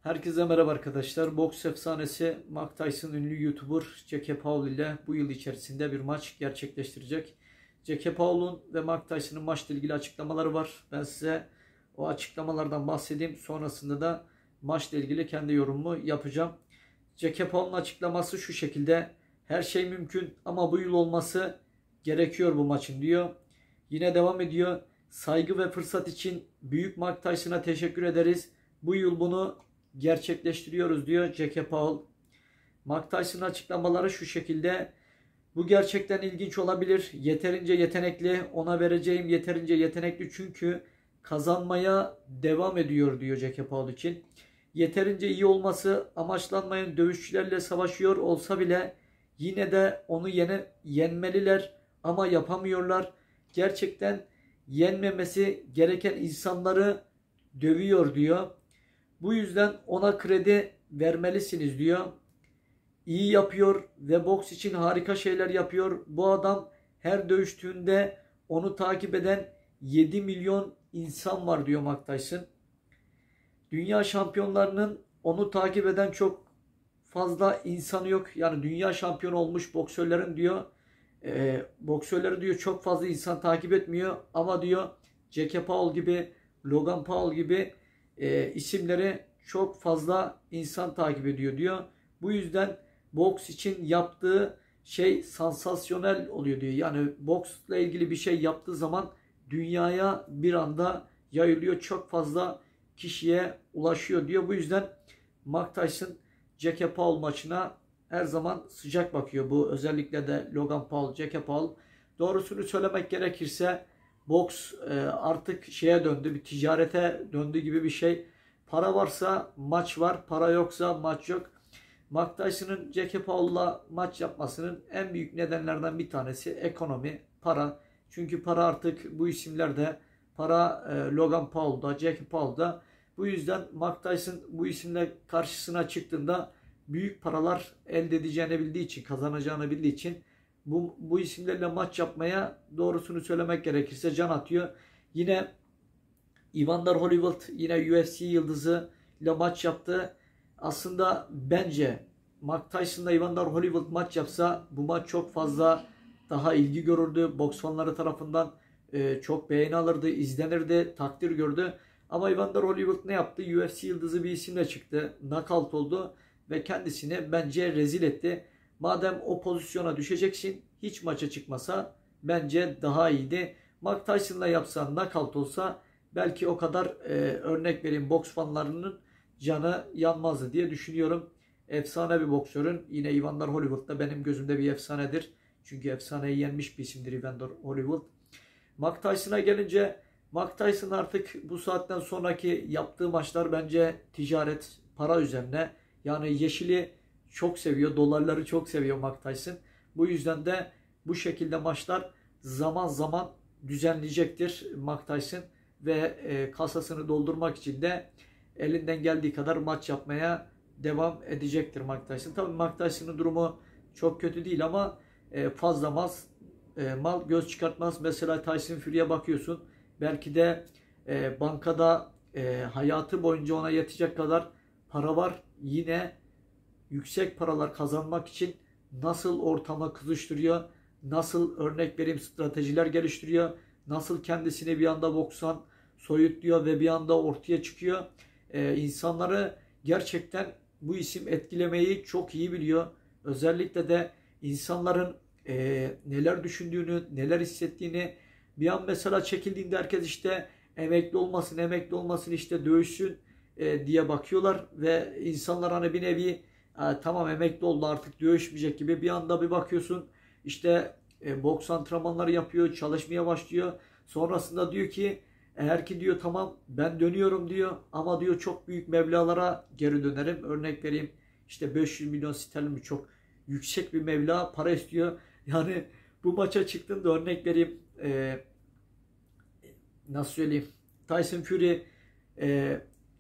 Herkese merhaba arkadaşlar. Boks efsanesi Mike Tyson ünlü YouTuber Jake Paul ile bu yıl içerisinde bir maç gerçekleştirecek. Jake Paul'un ve Mike Tyson'ın maçla ilgili açıklamaları var. Ben size o açıklamalardan bahsedeyim. Sonrasında da maçla ilgili kendi yorumumu yapacağım. Jake Paul'un açıklaması şu şekilde: her şey mümkün ama bu yıl olması gerekiyor bu maçın diyor. Yine devam ediyor. Saygı ve fırsat için büyük Mike Tyson'a teşekkür ederiz. Bu yıl bunu gerçekleştiriyoruz diyor Jake Paul. Mike Tyson'ın açıklamaları şu şekilde: bu gerçekten ilginç olabilir. Yeterince yetenekli. Ona vereceğim yeterince yetenekli çünkü kazanmaya devam ediyor diyor Jake Paul için. Yeterince iyi olması amaçlanmayan dövüşçülerle savaşıyor olsa bile yine de onu yenmeliler ama yapamıyorlar. Gerçekten yenmemesi gereken insanları dövüyor diyor. Bu yüzden ona kredi vermelisiniz diyor. İyi yapıyor ve boks için harika şeyler yapıyor. Bu adam her dövüştüğünde onu takip eden 7 milyon insan var diyor Mike Tyson. Dünya şampiyonlarının onu takip eden çok fazla insanı yok. Yani dünya şampiyonu olmuş boksörlerin diyor, boksörleri diyor çok fazla insan takip etmiyor. Ama diyor Jake Paul gibi, Logan Paul gibi isimleri çok fazla insan takip ediyor diyor. Bu yüzden boks için yaptığı şey sansasyonel oluyor diyor. Yani boksla ilgili bir şey yaptığı zaman dünyaya bir anda yayılıyor. Çok fazla kişiye ulaşıyor diyor. Bu yüzden Mike Tyson Jake Paul maçına her zaman sıcak bakıyor. Bu özellikle de Logan Paul, Jake Paul. Doğrusunu söylemek gerekirse boks artık şeye döndü, bir ticarete döndü gibi bir şey. Para varsa maç var, para yoksa maç yok. Mike Tyson'ın Jake Paul'la maç yapmasının en büyük nedenlerden bir tanesi ekonomi, para. Çünkü para artık bu isimlerde, para Logan Paul'da, Jake Paul'da. Bu yüzden Mike Tyson bu isimle karşısına çıktığında büyük paralar elde edeceğini bildiği için, kazanacağını bildiği için bu isimlerle maç yapmaya, doğrusunu söylemek gerekirse, can atıyor. Yine Evander Holyfield yine UFC yıldızı ile maç yaptı. Aslında bence Mike Tyson'la Evander Holyfield maç yapsa bu maç çok fazla daha ilgi görürdü. Boks fanları tarafından çok beğeni alırdı, izlenirdi, takdir gördü. Ama Evander Holyfield ne yaptı? UFC yıldızı bir isimle çıktı. Knockout oldu ve kendisini bence rezil etti. Madem o pozisyona düşeceksin, hiç maça çıkmasa bence daha iyiydi. Mike Tyson'la yapsa, knockout olsa belki o kadar örnek vereyim boks fanlarının canı yanmazdı diye düşünüyorum. Efsane bir boksörün, yine Evander Holyfield da benim gözümde bir efsanedir. Çünkü efsaneyi yenmiş bir isimdir Evander Holyfield. Mike Tyson'a gelince, Mike Tyson artık bu saatten sonraki yaptığı maçlar bence ticaret, para üzerine. Yani yeşili çok seviyor, dolarları çok seviyor Mike Tyson. Bu yüzden de bu şekilde maçlar zaman zaman düzenleyecektir Mike Tyson. Ve kasasını doldurmak için de elinden geldiği kadar maç yapmaya devam edecektir Mike Tyson. Tabii Mike Tyson'ın durumu çok kötü değil ama fazla mal göz çıkartmaz. Mesela Tyson Fury'e bakıyorsun. Belki de bankada hayatı boyunca ona yetecek kadar para var. Yine yüksek paralar kazanmak için nasıl ortama kızıştırıyor, nasıl örnek vereyim stratejiler geliştiriyor, nasıl kendisini bir anda boksan soyutluyor ve bir anda ortaya çıkıyor. İnsanları gerçekten bu isim etkilemeyi çok iyi biliyor. Özellikle de insanların neler düşündüğünü, neler hissettiğini. Bir an mesela çekildiğinde herkes işte emekli olmasın işte dövüşsün diye bakıyorlar ve insanlar hani bir nevi tamam emekli oldu artık dövüşmeyecek gibi, bir anda bir bakıyorsun işte boks antrenmanları yapıyor, çalışmaya başlıyor. Sonrasında diyor ki eğer ki diyor tamam ben dönüyorum diyor ama diyor çok büyük meblağlara geri dönerim. Örnek vereyim işte 500 milyon sterlin, çok yüksek bir meblağ para istiyor. Yani bu maça çıktığında örnek vereyim nasıl söyleyeyim, Tyson Fury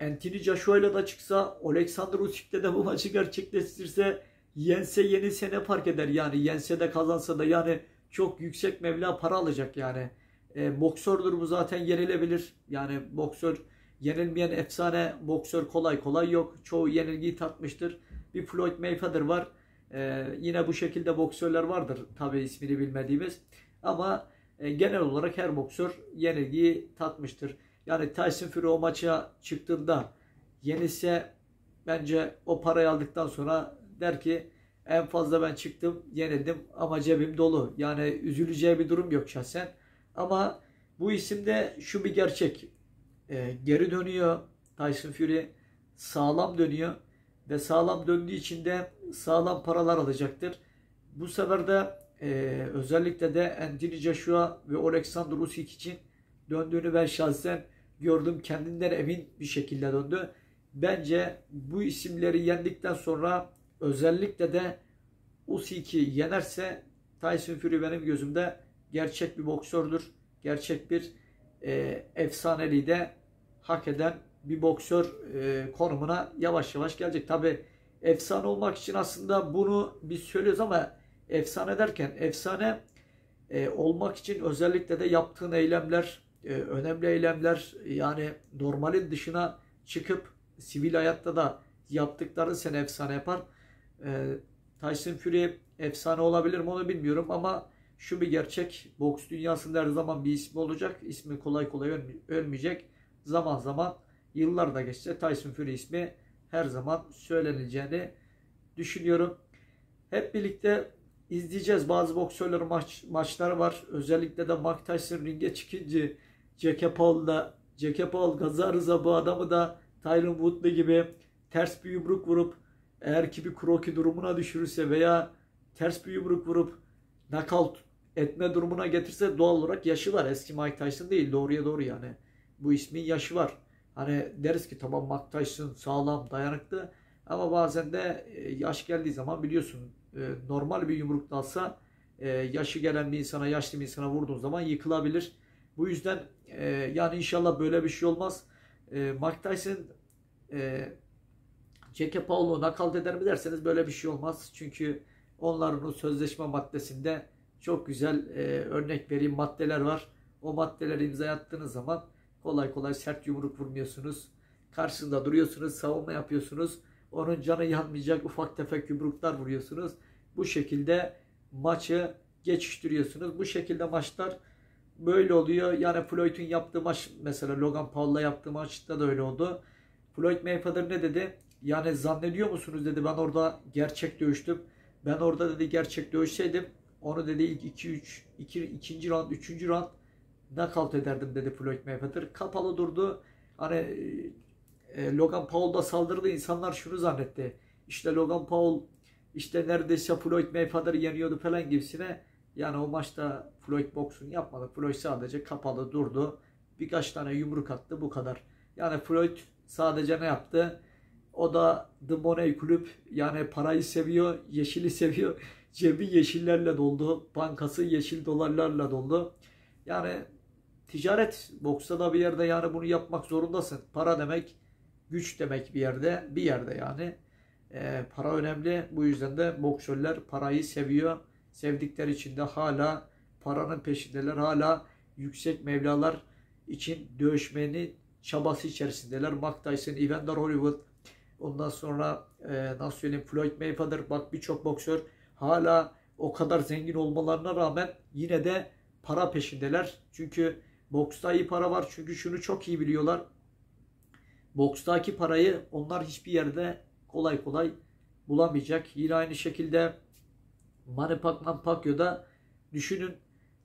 Anthony Joshua ile de çıksa, Alexander Usyk'le de bu maçı gerçekleştirse, yense yenilse ne fark eder yani, yense de kazansa da yani çok yüksek meblağ para alacak yani. Boksördür bu, zaten yenilebilir. Yani boksör yenilmeyen efsane boksör kolay kolay yok. Çoğu yenilgiyi tatmıştır. Bir Floyd Mayweather var. Yine bu şekilde boksörler vardır. Tabii ismini bilmediğimiz. Ama genel olarak her boksör yenilgiyi tatmıştır. Yani Tyson Fury o maça çıktığında yenilse bence o parayı aldıktan sonra der ki en fazla ben çıktım, yenildim ama cebim dolu. Yani üzüleceği bir durum yok şahsen. Ama bu isimde şu bir gerçek. Geri dönüyor Tyson Fury. Sağlam dönüyor. Ve sağlam döndüğü için de sağlam paralar alacaktır. Bu sefer de özellikle de Anthony Joshua ve Alexander Usyk için döndüğünü ben şahsen gördüm. Kendinden emin bir şekilde döndü. Bence bu isimleri yendikten sonra özellikle de Usyk'i yenerse Tyson Fury benim gözümde gerçek bir boksördür. Gerçek bir efsaneliği de hak eden bir boksör konumuna yavaş yavaş gelecek. Tabi efsane olmak için aslında bunu biz söylüyoruz ama efsane derken efsane olmak için özellikle de yaptığın eylemler, önemli eylemler, yani normalin dışına çıkıp sivil hayatta da yaptıkları seni efsane yapar. Tyson Fury efsane olabilir mi onu bilmiyorum ama şu bir gerçek, boks dünyasında her zaman bir ismi olacak. İsmi kolay kolay ölmeyecek. Zaman zaman yıllar da geçse Tyson Fury ismi her zaman söyleneceğini düşünüyorum. Hep birlikte izleyeceğiz. Bazı boksörlerin maçları var. Özellikle de Mike Tyson ringe çıkınca Jackie Paul gaza rıza bu adamı da Tyron Woodley gibi ters bir yumruk vurup eğer ki bir kroki durumuna düşürürse veya ters bir yumruk vurup knockout etme durumuna getirse doğal olarak yaşı var. Eski Mike Tyson değil. Doğruya doğru yani. Bu ismin yaşı var. Hani deriz ki tamam Mike Tyson sağlam, dayanıklı ama bazen de yaş geldiği zaman biliyorsun normal bir yumruk dalsa yaşı gelen bir insana, yaşlı bir insana vurduğun zaman yıkılabilir. Bu yüzden yani inşallah böyle bir şey olmaz. Mike Tyson Jackie Paul'u knockout eder mi derseniz böyle bir şey olmaz. Çünkü onların o sözleşme maddesinde çok güzel örnek vereyim maddeler var. O maddeleri imza attığınız zaman kolay kolay sert yumruk vurmuyorsunuz. Karşısında duruyorsunuz, savunma yapıyorsunuz. Onun canı yanmayacak ufak tefek yumruklar vuruyorsunuz. Bu şekilde maçı geçiştiriyorsunuz. Bu şekilde maçlar böyle oluyor. Yani Floyd'un yaptığı maç mesela Logan Paul'la yaptığı maçta da öyle oldu. Floyd Mayweather ne dedi? Yani zannediyor musunuz dedi, ben orada gerçek dövüştüm. Ben orada dedi gerçek dövüşseydim onu dedi ilk 2. round 3. round knockout ederdim dedi Floyd Mayweather. Kapalı durdu. Hani Logan Paul da saldırdı. İnsanlar şunu zannetti. İşte Logan Paul işte neredeyse Floyd Mayweather'ı yeniyordu falan gibisine. Yani o maçta Floyd boksunu yapmadı. Floyd sadece kapalı durdu. Birkaç tane yumruk attı, bu kadar. Yani Floyd sadece ne yaptı? O da The Money Kulüp, yani parayı seviyor, yeşili seviyor. Cebi yeşillerle doldu. Bankası yeşil dolarlarla doldu. Yani ticaret, boksta da bir yerde yani bunu yapmak zorundasın. Para demek güç demek bir yerde yani. Para önemli. Bu yüzden de boksörler parayı seviyor. Sevdikleri için de hala paranın peşindeler. Hala yüksek mevlalar için dövüşmenin çabası içerisindeler. Mike Tyson, Evander Holyfield, ondan sonra nasıl söyleyeyim, Floyd Mayweather, bak birçok boksör hala o kadar zengin olmalarına rağmen yine de para peşindeler. Çünkü boksta iyi para var. Çünkü şunu çok iyi biliyorlar. Bokstaki parayı onlar hiçbir yerde kolay kolay bulamayacak. Yine aynı şekilde Manny Pacquiao'da düşünün,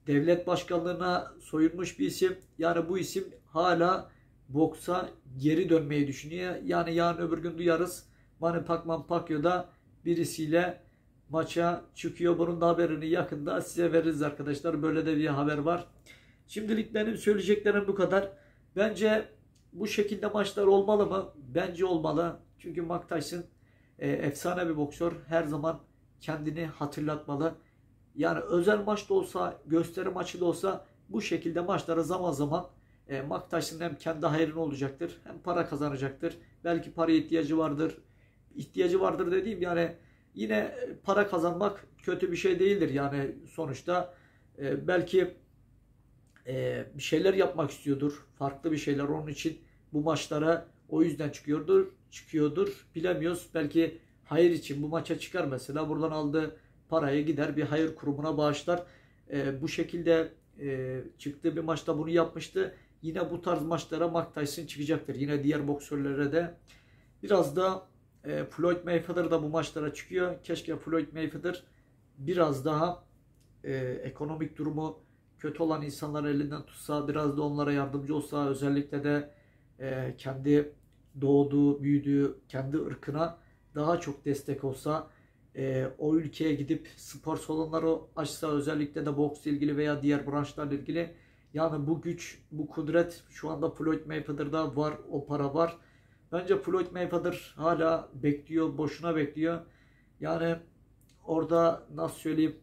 devlet başkanlığına soyunmuş bir isim. Yani bu isim hala boksa geri dönmeyi düşünüyor. Yani yarın öbür gün duyarız Manny Pacquiao'da birisiyle maça çıkıyor. Bunun da haberini yakında size veririz arkadaşlar. Böyle de bir haber var. Şimdilik benim söyleyeceklerim bu kadar. Bence bu şekilde maçlar olmalı mı? Bence olmalı. Çünkü Mike Tyson efsane bir boksör. Her zaman kendini hatırlatmalı. Yani özel maç da olsa, gösteri maçı da olsa bu şekilde maçlara zaman zaman Mike Tyson hem kendi hayrına olacaktır, hem para kazanacaktır. Belki paraya ihtiyacı vardır. İhtiyacı vardır dediğim yani yine para kazanmak kötü bir şey değildir. Yani sonuçta belki bir şeyler yapmak istiyordur. Farklı bir şeyler. Onun için bu maçlara o yüzden çıkıyordur. Bilemiyoruz. Belki hayır için bu maça çıkar mesela. Buradan aldığı parayı gider bir hayır kurumuna bağışlar. Bu şekilde çıktığı bir maçta bunu yapmıştı. Yine bu tarz maçlara Mike Tyson çıkacaktır. Yine diğer boksörlere de. Biraz da Floyd Mayweather da bu maçlara çıkıyor. Keşke Floyd Mayweather biraz daha ekonomik durumu kötü olan insanların elinden tutsa, biraz da onlara yardımcı olsa, özellikle de kendi doğduğu, büyüdüğü kendi ırkına daha çok destek olsa, o ülkeye gidip spor salonları açsa, özellikle de boksla ilgili veya diğer branşlarla ilgili. Yani bu güç, bu kudret şu anda Floyd Mayweather'da var, o para var. Bence Floyd Mayweather hala bekliyor, boşuna bekliyor. Yani orada nasıl söyleyeyim,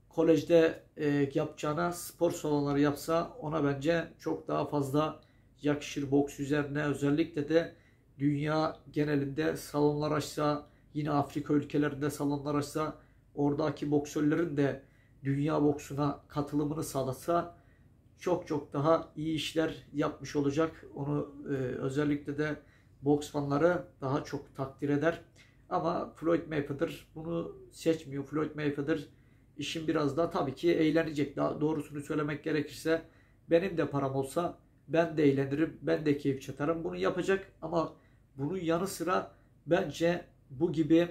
kolejde yapacağına spor salonları yapsa ona bence çok daha fazla yakışır boks üzerine. Özellikle de dünya genelinde salonlar açsa, yine Afrika ülkelerinde salonlar açsa, oradaki boksörlerin de dünya boksuna katılımını sağlasa çok çok daha iyi işler yapmış olacak. Onu özellikle de boks fanları daha çok takdir eder. Ama Floyd Mayweather bunu seçmiyor. Floyd Mayweather işin biraz daha tabii ki eğlenecek. Daha doğrusunu söylemek gerekirse benim de param olsa ben de eğlenirim, ben de keyif çatarım. Bunu yapacak ama bunun yanı sıra bence bu gibi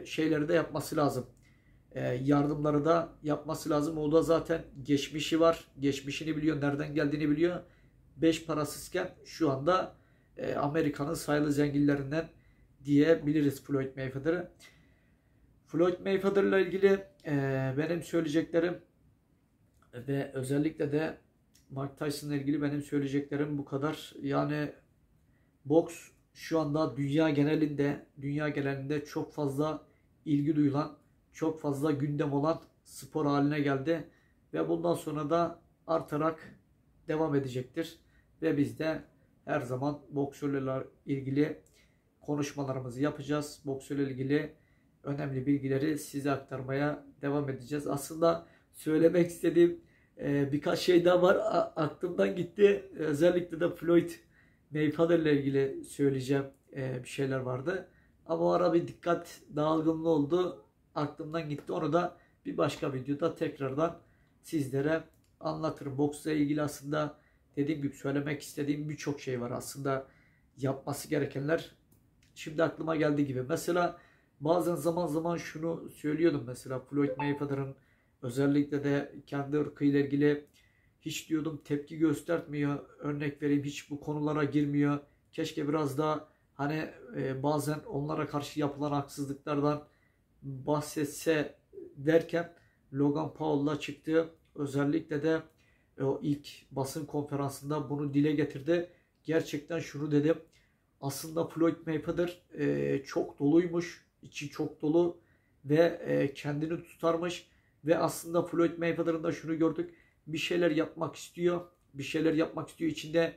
şeyleri de yapması lazım. Yardımları da yapması lazım. O da zaten geçmişi var. Geçmişini biliyor, nereden geldiğini biliyor. Beş parasızken şu anda Amerika'nın sayılı zenginlerinden diyebiliriz Floyd Mayweather'ı. Floyd Mayweather'la ilgili benim söyleyeceklerim ve özellikle de Mike Tyson'la ilgili benim söyleyeceklerim bu kadar. Yani boks şu anda dünya genelinde çok fazla ilgi duyulan, çok fazla gündem olan spor haline geldi ve bundan sonra da artarak devam edecektir. Ve biz de her zaman boksörlerle ilgili konuşmalarımızı yapacağız. Boksörle ilgili önemli bilgileri size aktarmaya devam edeceğiz. Aslında söylemek istediğim birkaç şey daha var. Aklımdan gitti. Özellikle de Floyd Mayweather ile ilgili söyleyeceğim bir şeyler vardı. Ama o ara bir dikkat dağılgınlığı oldu. Aklımdan gitti. Onu da bir başka videoda tekrardan sizlere anlatırım. Boksla ilgili aslında dediğim gibi söylemek istediğim birçok şey var. Aslında yapması gerekenler şimdi aklıma geldiği gibi. Mesela bazen zaman zaman şunu söylüyordum, mesela Floyd Mayweather'ın özellikle de kendi ırkıyla ilgili hiç diyordum tepki göstermiyor. Örnek vereyim, hiç bu konulara girmiyor. Keşke biraz da hani bazen onlara karşı yapılan haksızlıklardan bahsetse derken Logan Paul'la çıktı. Özellikle de o ilk basın konferansında bunu dile getirdi. Gerçekten şunu dedim. Aslında Floyd Mayweather çok doluymuş. İçi çok dolu ve kendini tutarmış. Ve aslında Floyd Mayweather'ın da şunu gördük. Bir şeyler yapmak istiyor. Bir şeyler yapmak istiyor. İçinde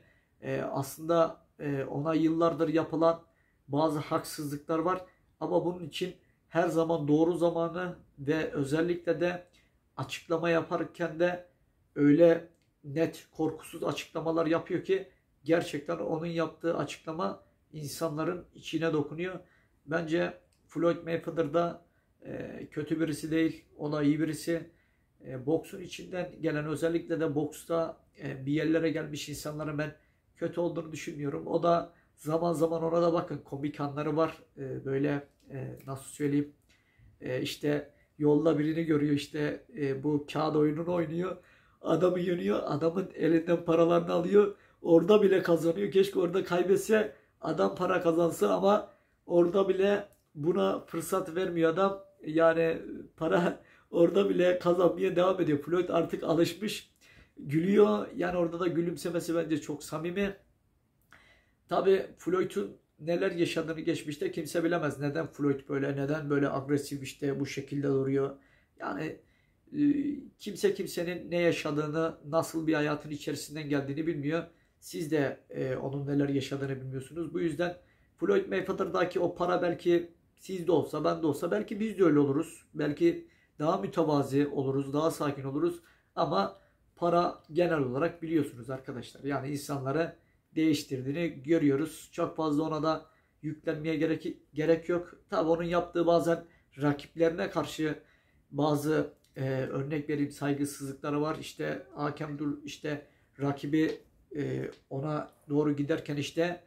aslında ona yıllardır yapılan bazı haksızlıklar var. Ama bunun için her zaman doğru zamanı ve özellikle de açıklama yaparken de öyle net, korkusuz açıklamalar yapıyor ki gerçekten onun yaptığı açıklama insanların içine dokunuyor. Bence Floyd Mayweather da kötü birisi değil. O da iyi birisi. Boksun içinden gelen, özellikle de boksta bir yerlere gelmiş insanların ben kötü olduğunu düşünmüyorum. O da zaman zaman, ona da bakın, komik anları var. Böyle nasıl söyleyeyim, işte yolda birini görüyor, işte bu kağıt oyununu oynuyor. Adamı yeniyor. Adamın elinden paralarını alıyor. Orada bile kazanıyor. Keşke orada kaybetse, adam para kazansa, ama orada bile buna fırsat vermiyor adam. Yani para orada bile kazanmaya devam ediyor. Floyd artık alışmış. Gülüyor. Yani orada da gülümsemesi bence çok samimi. Tabii Floyd'un neler yaşadığını geçmişte kimse bilemez. Neden Floyd böyle, neden böyle agresif, işte bu şekilde duruyor. Yani kimse kimsenin ne yaşadığını, nasıl bir hayatın içerisinden geldiğini bilmiyor. Siz de onun neler yaşadığını bilmiyorsunuz. Bu yüzden Floyd Mayweather'daki o para belki sizde olsa, ben de olsa, belki biz de öyle oluruz. Belki daha mütevazi oluruz, daha sakin oluruz. Ama para genel olarak biliyorsunuz arkadaşlar. Yani insanları değiştirdiğini görüyoruz. Çok fazla ona da yüklenmeye gerek yok. Tabi onun yaptığı bazen rakiplerine karşı bazı örnek vereyim saygısızlıkları var. İşte hakem işte rakibi ona doğru giderken işte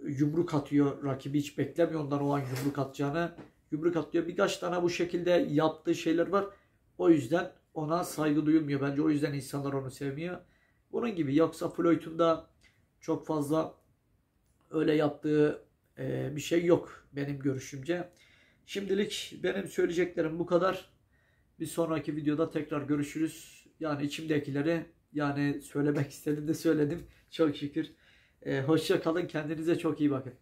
yumruk atıyor. Rakibi hiç beklemiyor ondan o an yumruk atacağını. Yumruk atıyor. Birkaç tane bu şekilde yaptığı şeyler var. O yüzden ona saygı duyulmuyor. Bence o yüzden insanlar onu sevmiyor. Bunun gibi. Yoksa Floyd'un da çok fazla öyle yaptığı bir şey yok benim görüşümce. Şimdilik benim söyleyeceklerim bu kadar. Bir sonraki videoda tekrar görüşürüz. Yani içimdekileri söylemek istediğimde söyledim. Çok şükür. Hoşça kalın. Kendinize çok iyi bakın.